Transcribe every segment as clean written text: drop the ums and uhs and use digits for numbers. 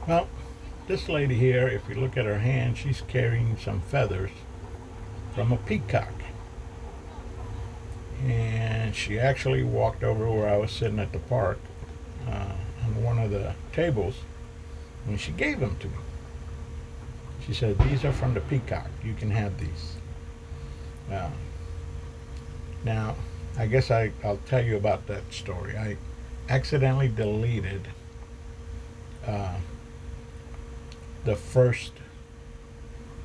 Well, this lady here, if you look at her hand, she's carrying some feathers from a peacock. And she actually walked over where I was sitting at the park on one of the tables, and she gave them to me. She said, "These are from the peacock. You can have these." Uh, Now, I guess I'll tell you about that story. I accidentally deleted uh, the first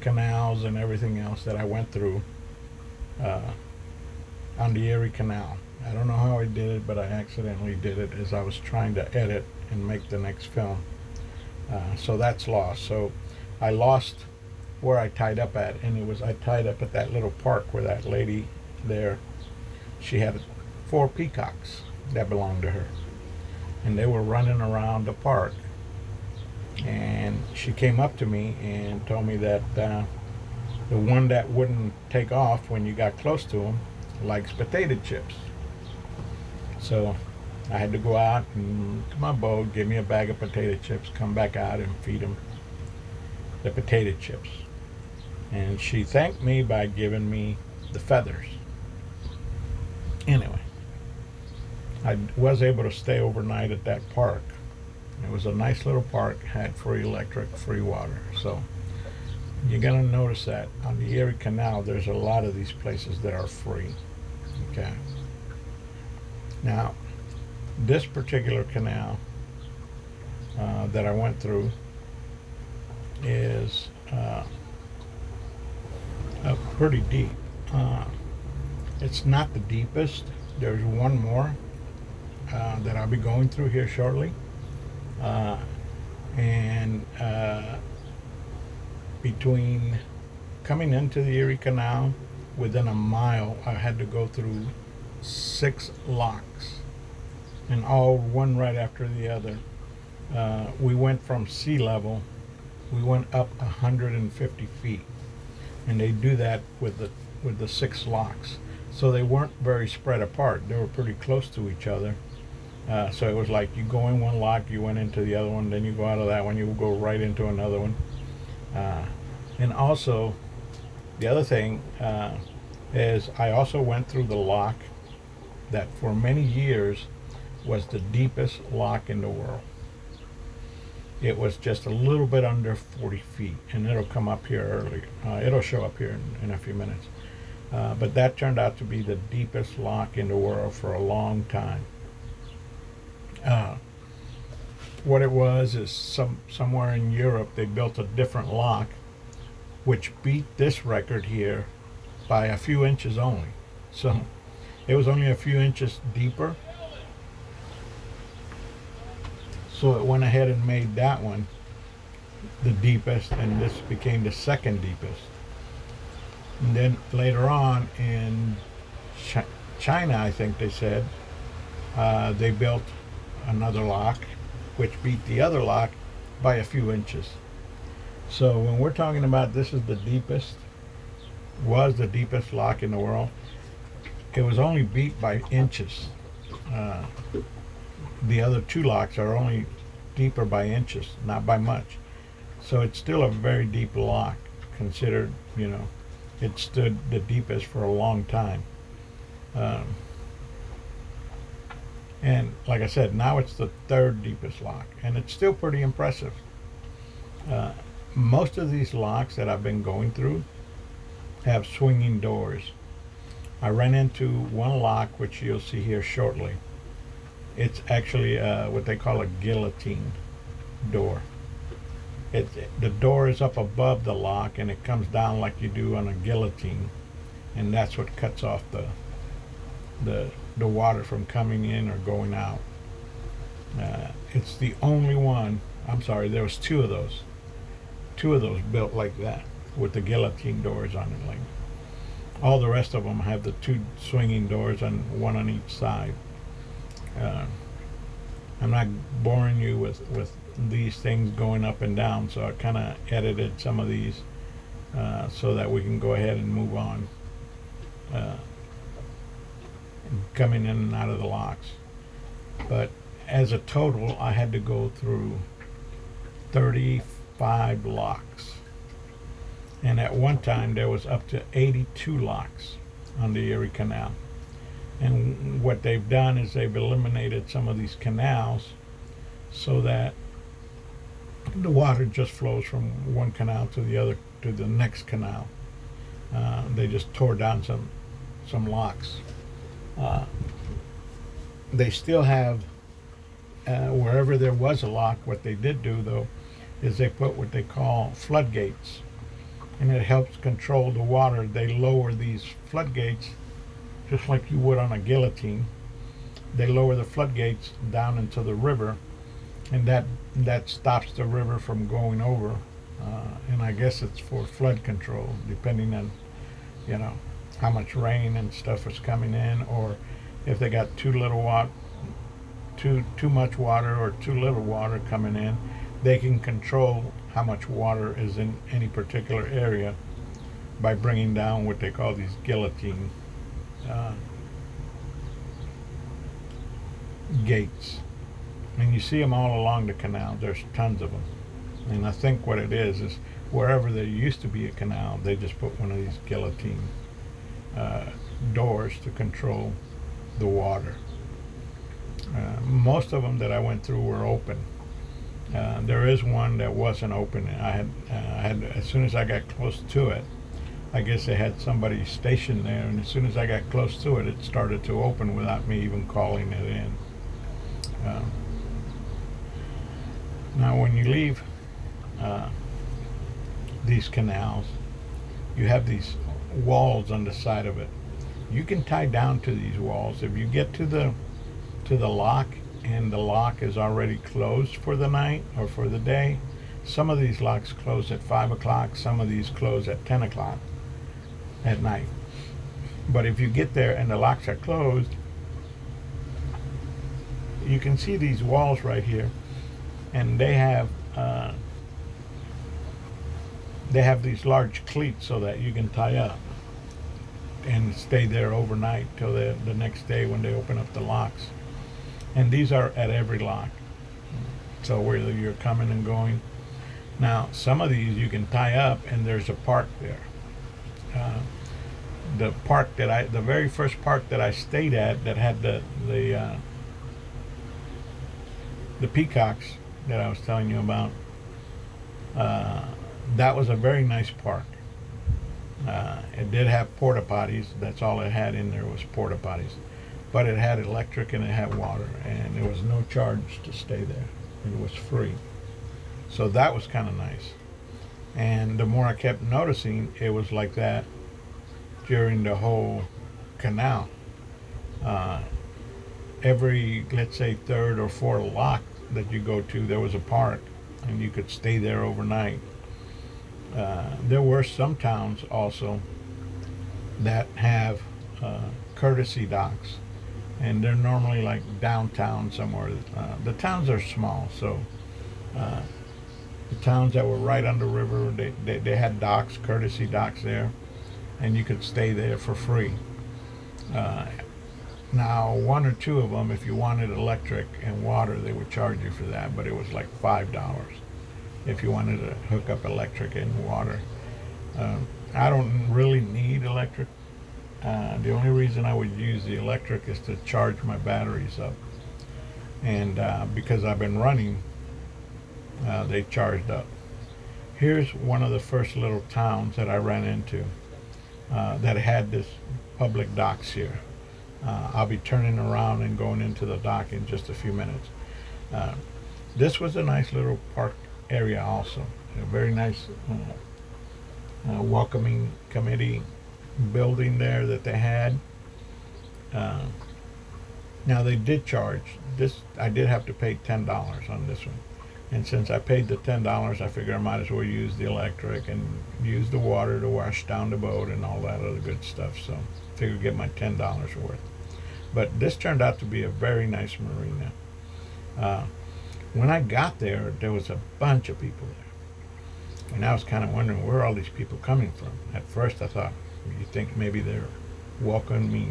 canals and everything else that I went through uh, on the Erie Canal. I don't know how I did it, but I accidentally did it as I was trying to edit and make the next film. So that's lost. So I lost where I tied up at, and I tied up at that little park where that lady there, she had 4 peacocks that belonged to her, and they were running around the park. And she came up to me and told me that the one that wouldn't take off when you got close to him likes potato chips. So I had to go out and to my boat, give me a bag of potato chips, come back out and feed him the potato chips. And she thanked me by giving me the feathers. Anyway, I was able to stay overnight at that park. It was a nice little park, had free electric, free water. So you're going to notice that on the Erie Canal, there's a lot of these places that are free. Okay. Now, this particular canal that I went through is pretty deep. It's not the deepest. There's one more that I'll be going through here shortly. And between coming into the Erie Canal, within a mile, I had to go through 6 locks, and all one right after the other. We went from sea level, we went up 150 feet, and they do that with the 6 locks. So they weren't very spread apart. They were pretty close to each other. So it was like you go in one lock, you went into the other one, then you go out of that one, you go right into another one. And also, the other thing is I also went through the lock that for many years was the deepest lock in the world. It was just a little bit under 40 feet, and it'll come up here early. It'll show up here in a few minutes. But that turned out to be the deepest lock in the world for a long time. What it was is somewhere in Europe they built a different lock which beat this record here by a few inches only. So it was only a few inches deeper. So it went ahead and made that one the deepest, and this became the second deepest. And then later on in China, I think they said, they built another lock which beat the other lock by a few inches. So when we're talking about this is the deepest, was the deepest lock in the world, it was only beat by inches. The other 2 locks are only deeper by inches, not by much. So it's still a very deep lock, considered, it stood the deepest for a long time. And like I said, now it's the 3rd deepest lock, and it's still pretty impressive. Most of these locks that I've been going through have swinging doors. I ran into one lock, which you'll see here shortly. It's actually what they call a guillotine door. The door is up above the lock, and it comes down like you do on a guillotine, and that's what cuts off the water from coming in or going out. It's the only one. I'm sorry, there was 2 of those. 2 of those built like that with the guillotine doors on it. Like all the rest of them have the 2 swinging doors, and one on each side. I'm not boring you with these things going up and down, so I kind of edited some of these so that we can go ahead and move on, coming in and out of the locks. But as a total, I had to go through 35 locks. And at one time there was up to 82 locks on the Erie Canal. And what they've done is they've eliminated some of these canals so that the water just flows from one canal to the other, to the next canal. They just tore down some locks. They still have, wherever there was a lock, what they did do though is they put what they call floodgates, and it helps control the water. They lower these floodgates just like you would on a guillotine. They lower the floodgates down into the river, and that stops the river from going over. And I guess it's for flood control, depending on, you know, how much rain and stuff is coming in, or if they got too much water or too little water coming in. They can control how much water is in any particular area by bringing down what they call these guillotine gates. And you see them all along the canal. There's tons of them. And I think what it is wherever there used to be a canal, they just put one of these guillotine doors to control the water. Most of them that I went through were open. There is one that wasn't open. I had as soon as I got close to it, I guess they had somebody stationed there, and as soon as I got close to it, it started to open without me even calling it in. Now, when you leave these canals, you have these walls on the side of it. You can tie down to these walls. If you get to the lock and the lock is already closed for the night or for the day, some of these locks close at 5 o'clock, some of these close at 10 o'clock at night. But if you get there and the locks are closed, you can see these walls right here, and they have these large cleats so that you can tie up and stay there overnight till the next day when they open up the locks. And these are at every lock, so whether you're coming and going. Now, some of these you can tie up, and there's a park there. The very first park that I stayed at that had the peacocks that I was telling you about, that was a very nice park. It did have porta potties. That's all it had in there was porta potties. But it had electric and it had water, and there was no charge to stay there. It was free. So that was kind of nice. And the more I kept noticing, it was like that during the whole canal. Every, let's say, third or fourth lock that you go to, there was a park, and you could stay there overnight. There were some towns also that have courtesy docks, and they're normally like downtown somewhere. The towns are small, so the towns that were right on the river, they had docks, courtesy docks there, and you could stay there for free. Now, one or two of them, if you wanted electric and water, they would charge you for that, but it was like $5 if you wanted to hook up electric and water. I don't really need electric. The only reason I would use the electric is to charge my batteries up. And because I've been running, they charged up. Here's one of the first little towns that I ran into that had this public docks here. I'll be turning around and going into the dock in just a few minutes. This was a nice little park area also. A very nice welcoming committee building there that they had. Now they did charge this. I did have to pay $10 on this one, and since I paid the $10, I figured I might as well use the electric and use the water to wash down the boat and all that other good stuff. So I figured I'd get my $10 worth. But this turned out to be a very nice marina. When I got there, there was a bunch of people there, and I was kind of wondering where all these people coming from. At first I thought, you think maybe they're welcoming me,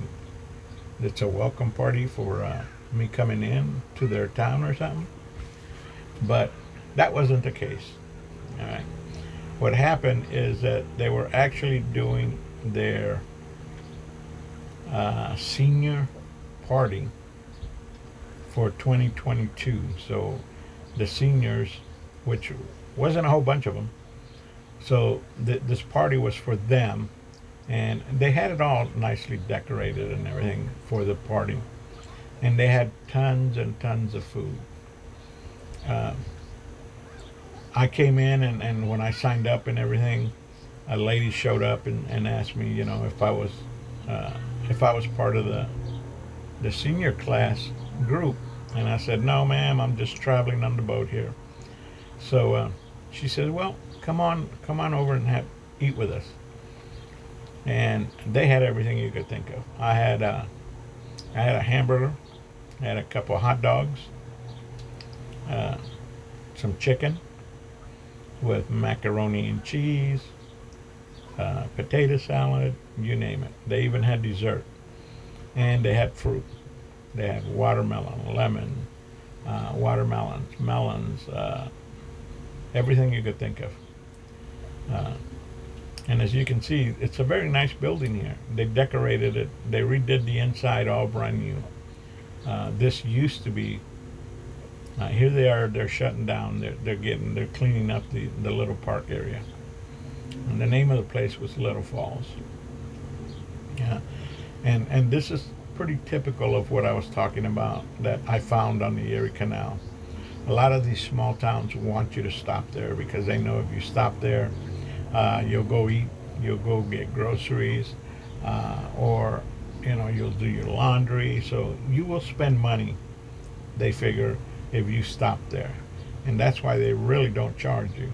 it's a welcome party for me coming in to their town or something. But That wasn't the case. All right. What happened is that they were actually doing their senior party for 2022. So the seniors, which wasn't a whole bunch of them, so this party was for them, and they had it all nicely decorated and everything for the party, and they had tons and tons of food. Uh, I came in, and when I signed up and everything, a lady showed up and asked me, uh, if I was part of the senior class group, and I said, no, ma'am, I'm just traveling on the boat here. So she said, well, come on over and eat with us. And they had everything you could think of. I had a hamburger, I had a couple of hot dogs, uh, some chicken with macaroni and cheese, potato salad, you name it. They even had dessert, and they had fruit. They had watermelon, lemon, watermelons, melons, everything you could think of. Uh, and as you can see, it's a very nice building here. They decorated it. They redid the inside all brand new. This used to be. Here they are. They're shutting down. They're cleaning up the little park area. And the name of the place was Little Falls. Yeah, and this is pretty typical of what I was talking about that I found on the Erie Canal. A lot of these small towns want you to stop there because they know if you stop there, you'll go eat, you'll go get groceries, or you'll do your laundry. So you will spend money, they figure, if you stop there, and that's why they really don't charge you.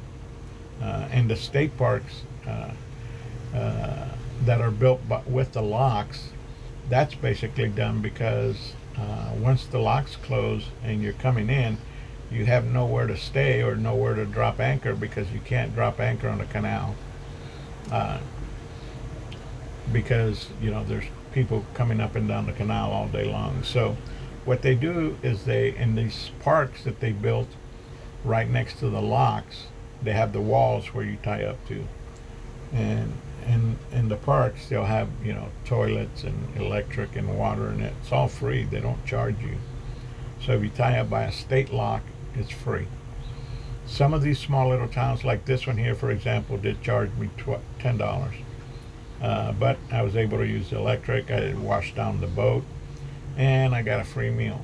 And the state parks that are built with the locks, that's basically done because once the locks close and you're coming in, you have nowhere to stay or nowhere to drop anchor because you can't drop anchor on the canal because there's people coming up and down the canal all day long. So what they do is in these parks that they built right next to the locks, they have the walls where you tie up to, and in the parks they'll have toilets and electric and water, and it's all free. They don't charge you. So if you tie up by a state lock, it's free. Some of these small little towns, like this one here, for example, did charge me $10, but I was able to use the electric. I washed down the boat, and I got a free meal,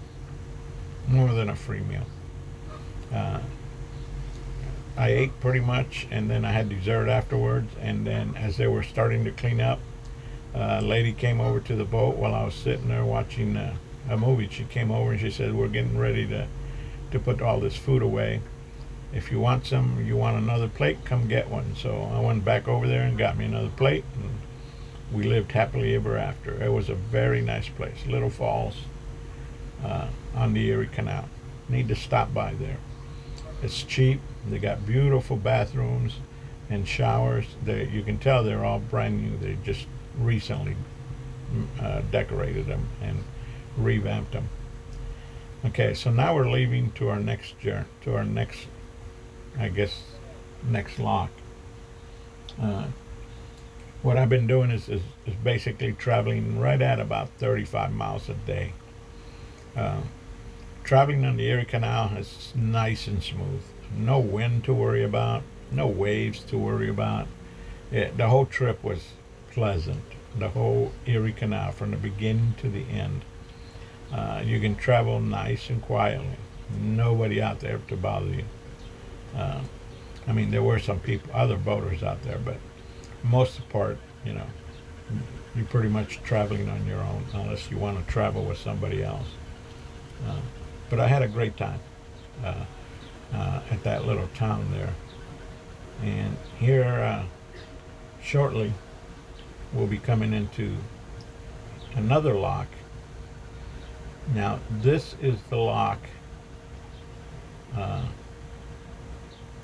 more than a free meal. I ate pretty much, and then I had dessert afterwards. And then as they were starting to clean up, a lady came over to the boat while I was sitting there watching a movie. She came over and she said, we're getting ready to put all this food away. If you want another plate, come get one. So I went back over there and got me another plate, and we lived happily ever after. It was a very nice place, Little Falls, on the Erie Canal. Need to stop by there. It's cheap. They got beautiful bathrooms and showers. You can tell they're all brand new. They just recently decorated them and revamped them. Okay, so now we're leaving to our next journey, to our next, I guess, next lock. What I've been doing is basically traveling right at about 35 miles a day. Traveling on the Erie Canal is nice and smooth. No wind to worry about, no waves to worry about. The whole trip was pleasant. The whole Erie Canal from the beginning to the end. You can travel nice and quietly. Nobody out there to bother you. I mean, there were some people, other boaters out there, but most of the part, you're pretty much traveling on your own unless you want to travel with somebody else. But I had a great time at that little town there. And here, shortly, we'll be coming into another lock. Now, this is the lock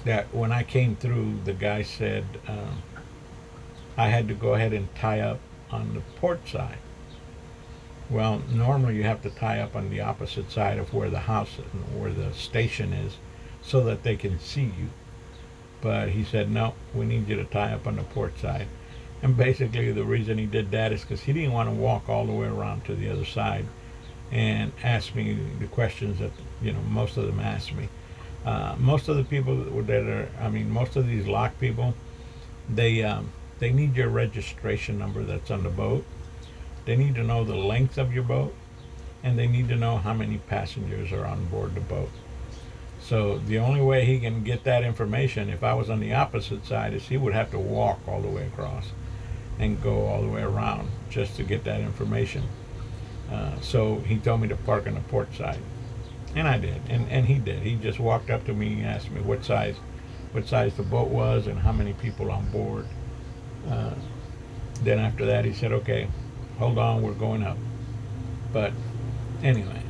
that when I came through, the guy said I had to go ahead and tie up on the port side. Well, normally you have to tie up on the opposite side of where the house, where the station is, so that they can see you. But he said, no, we need you to tie up on the port side. And basically the reason he did that is because he didn't want to walk all the way around to the other side and ask me the questions that, most of them asked me. Most of the people that are, most of these lock people, they need your registration number that's on the boat. They need to know the length of your boat, and they need to know how many passengers are on board the boat. So the only way he can get that information, if I was on the opposite side, is he would have to walk all the way across and go all the way around just to get that information. So he told me to park on the port side, and I did, and he did. He just walked up to me and asked me what size the boat was and how many people on board. Then after that, he said, "Okay, hold on, we're going up." But anyway,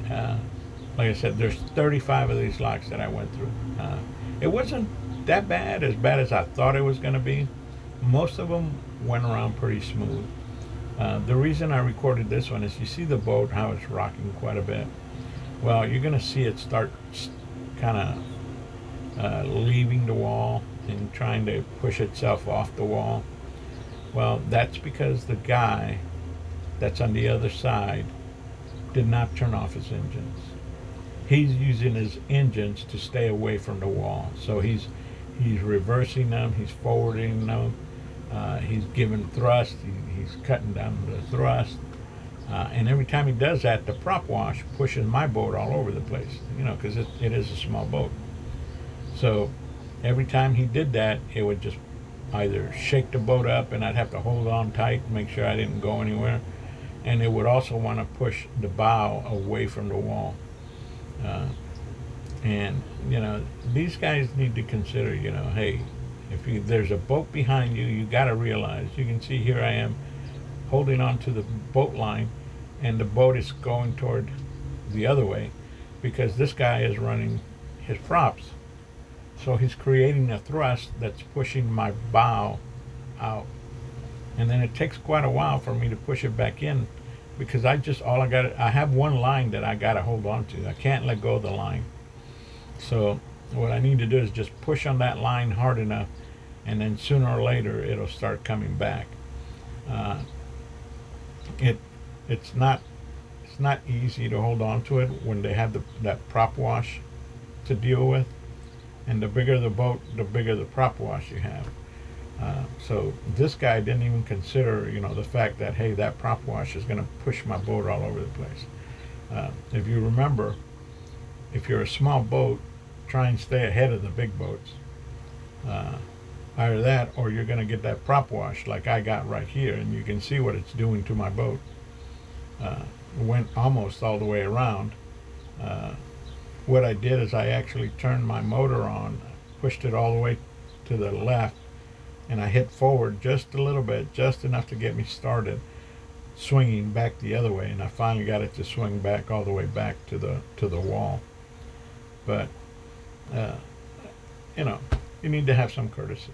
like I said, there's 35 of these locks that I went through. It wasn't that bad as I thought it was going to be. Most of them went around pretty smooth. The reason I recorded this one is you see the boat, how it's rocking quite a bit. Well, you're going to see it start kind of leaving the wall and trying to push itself off the wall. Well, that's because the guy that's on the other side did not turn off his engines. He's using his engines to stay away from the wall. So he's reversing them, he's forwarding them, he's giving thrust, he's cutting down the thrust. And every time he does that, the prop wash pushes my boat all over the place, because it is a small boat. So every time he did that, it would just either shake the boat up and I'd have to hold on tight to make sure I didn't go anywhere. And it would also want to push the bow away from the wall. And these guys need to consider, hey, if there's a boat behind you, you got to realize, you can see here I am holding on to the boat line, and the boat is going toward the other way because this guy is running his props. So he's creating a thrust that's pushing my bow out. And then it takes quite a while for me to push it back in because I have one line that I got to hold on to. I can't let go of the line. So what I need to do is just push on that line hard enough, and then sooner or later it'll start coming back. It's not easy to hold on to it when they have that prop wash to deal with. And the bigger the boat, the bigger the prop wash you have. So this guy didn't even consider, the fact that, hey, that prop wash is going to push my boat all over the place. If you remember, if you're a small boat, try and stay ahead of the big boats. Either that, or you're going to get that prop wash like I got right here, and you can see what it's doing to my boat. Went almost all the way around. What I did is I actually turned my motor on, pushed it all the way to the left, and I hit forward just a little bit, just enough to get me started swinging back the other way, and I finally got it to swing back all the way back to the wall. But you need to have some courtesy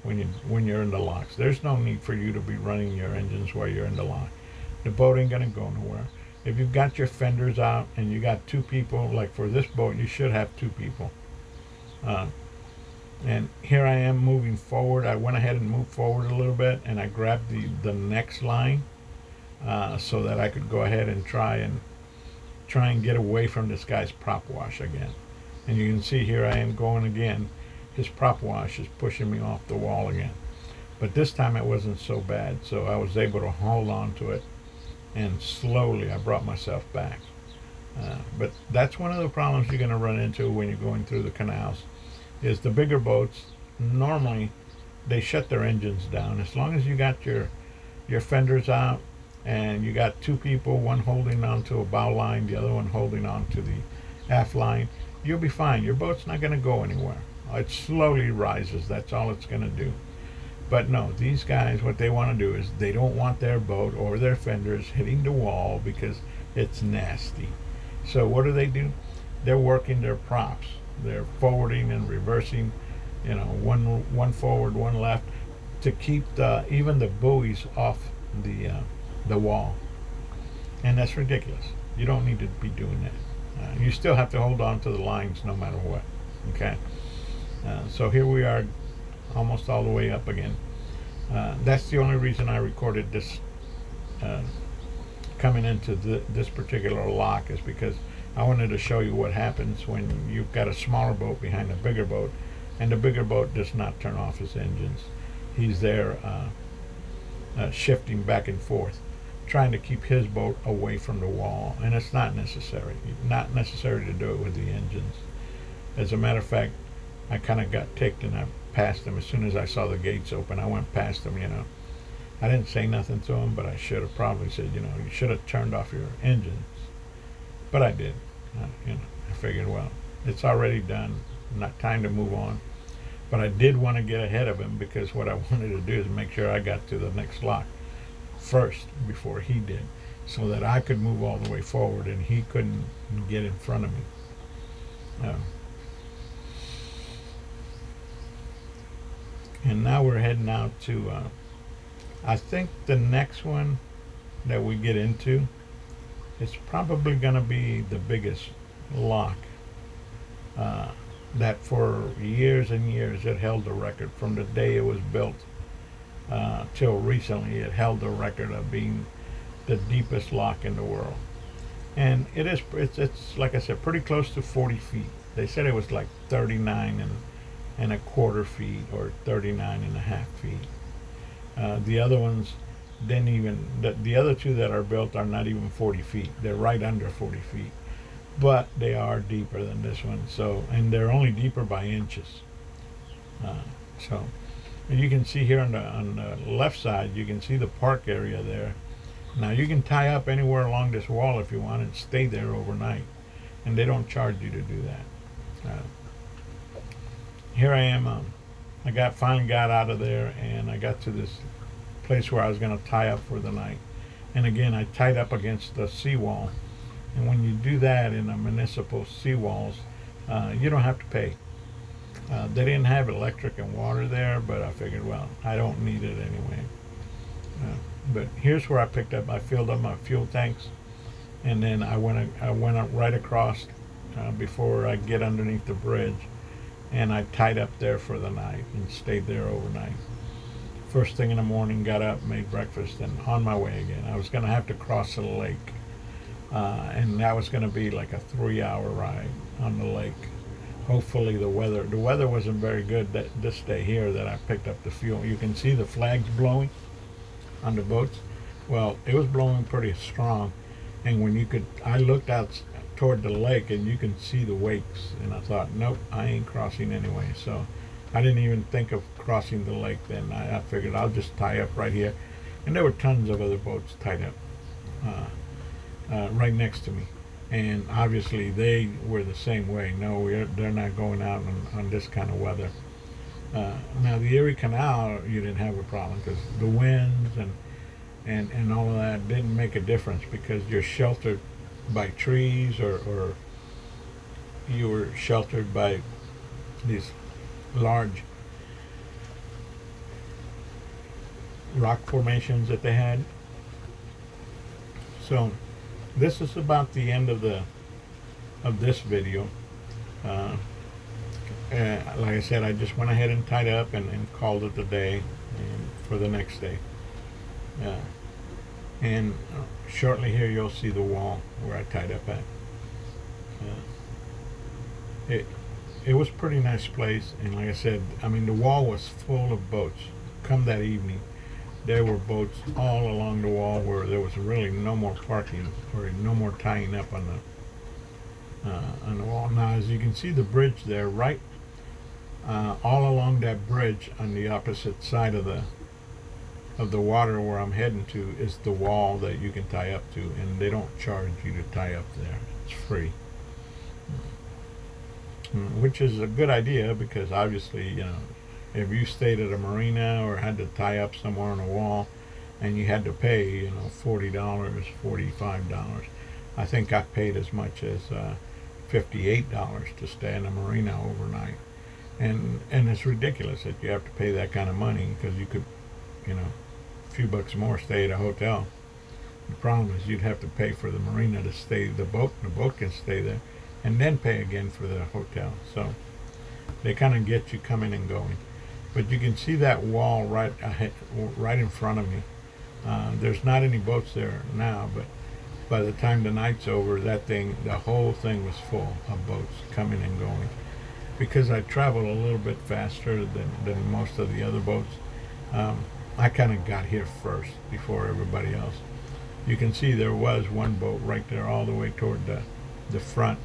when you're in the locks. There's no need for you to be running your engines while you're in the lock. The boat ain't gonna go nowhere. If you've got your fenders out and you got two people, like for this boat, you should have two people. And here I am moving forward. I went ahead and moved forward a little bit, and I grabbed the next line so that I could go ahead and try and get away from this guy's prop wash again. And you can see here I am going again. His prop wash is pushing me off the wall again. But this time it wasn't so bad, so I was able to hold on to it, and slowly I brought myself back. But that's one of the problems you're going to run into when you're going through the canals, is the bigger boats, normally they shut their engines down. As long as you got your fenders out and you got two people, one holding onto a bow line, the other one holding onto the aft line, you'll be fine. Your boat's not going to go anywhere. It slowly rises. That's all it's going to do. But no, these guys, what they want to do is they don't want their boat or their fenders hitting the wall because it's nasty. So what do? They're working their props. They're forwarding and reversing, one forward, one left, to keep even the buoys off the wall. And that's ridiculous. You don't need to be doing that. You still have to hold on to the lines no matter what. Okay, so here we are, almost all the way up again. That's the only reason I recorded this coming into this particular lock, is because I wanted to show you what happens when you've got a smaller boat behind a bigger boat, and the bigger boat does not turn off his engines. He's there shifting back and forth, trying to keep his boat away from the wall, and it's not necessary. Not necessary to do it with the engines. As a matter of fact, I kind of got ticked and I passed him as soon as I saw the gates open. I went past him, you know. I didn't say nothing to him, but I should have probably said, you know, you should have turned off your engines. But I did. You know, I figured, well, it's already done. Not time to move on. But I did want to get ahead of him, because what I wanted to do is make sure I got to the next lock first before he did, so that I could move all the way forward and he couldn't get in front of me. And now we're heading out to, I think the next one that we get into is probably going to be the biggest lock. That for years and years it held the record. From the day it was built till recently, it held the record of being the deepest lock in the world. And it's like I said, pretty close to 40 feet. They said it was like 39.25 feet or 39.5 feet. The other ones didn't even, the other two that are built are not even 40 feet. They're right under 40 feet. But they are deeper than this one. So, and they're only deeper by inches. So, and you can see here on the left side, you can see the park area there. Now you can tie up anywhere along this wall if you want and stay there overnight. And they don't charge you to do that. Here I am. I finally got out of there, and I got to this place where I was going to tie up for the night. And again, I tied up against the seawall. And when you do that in a municipal seawalls, you don't have to pay. They didn't have electric and water there, but I figured, well, I don't need it anyway. But here's where I picked up. I filled up my fuel tanks, and then I went right across before I get underneath the bridge, and I tied up there for the night and stayed there overnight. First thing in the morning, got up, made breakfast, and on my way again. I was going to have to cross the lake, and that was going to be like a 3-hour ride on the lake. Hopefully the weather wasn't very good this day here that I picked up the fuel. You can see the flags blowing on the boats. Well, it was blowing pretty strong, and I looked out toward the lake and you can see the wakes, and I thought, nope, I ain't crossing anyway. So I didn't even think of crossing the lake then. I figured I'll just tie up right here, and there were tons of other boats tied up right next to me, and obviously they were the same way. No, they're not going out on this kind of weather. Now the Erie Canal, you didn't have a problem, because the winds and all of that didn't make a difference, because you're sheltered by trees, or you were sheltered by these large rock formations that they had. So this is about the end of this video. Like I said, I just went ahead and tied up and called it a day for the next day. And shortly here you'll see the wall where I tied up at. It was a pretty nice place, and like I said, I mean, the wall was full of boats. Come that evening, there were boats all along the wall where there was really no more parking or no more tying up on the wall. Now, as you can see, the bridge there, right all along that bridge on the opposite side of the water where I'm heading to, is the wall that you can tie up to, and they don't charge you to tie up there. It's free. Which is a good idea, because obviously, you know, if you stayed at a marina or had to tie up somewhere on a wall and you had to pay, you know, $40, $45, I think I paid as much as $58 to stay in a marina overnight. And it's ridiculous that you have to pay that kind of money, because you could, you know, a few bucks more, stay at a hotel. The problem is you'd have to pay for the marina to stay, the boat can stay there, and then pay again for the hotel. So They kind of get you coming and going. But you can see that wall right ahead, right in front of me. There's not any boats there now, but by the time the night's over, the whole thing was full of boats coming and going. Because I travel a little bit faster than most of the other boats, I kind of got here first before everybody else. You can see there was one boat right there all the way toward the front,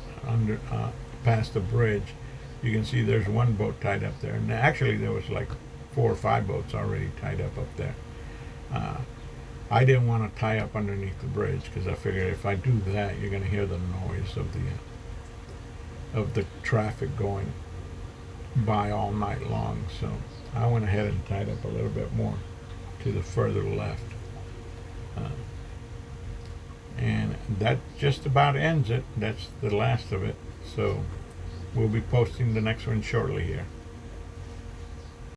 past the bridge. You can see there's one boat tied up there. And actually there was like 4 or 5 boats already tied up there. I didn't want to tie up underneath the bridge because I figured if I do that, you're going to hear the noise of the traffic going by all night long. So I went ahead and tied up a little bit more to the further left. And that just about ends it. That's the last of it. So we'll be posting the next one shortly here.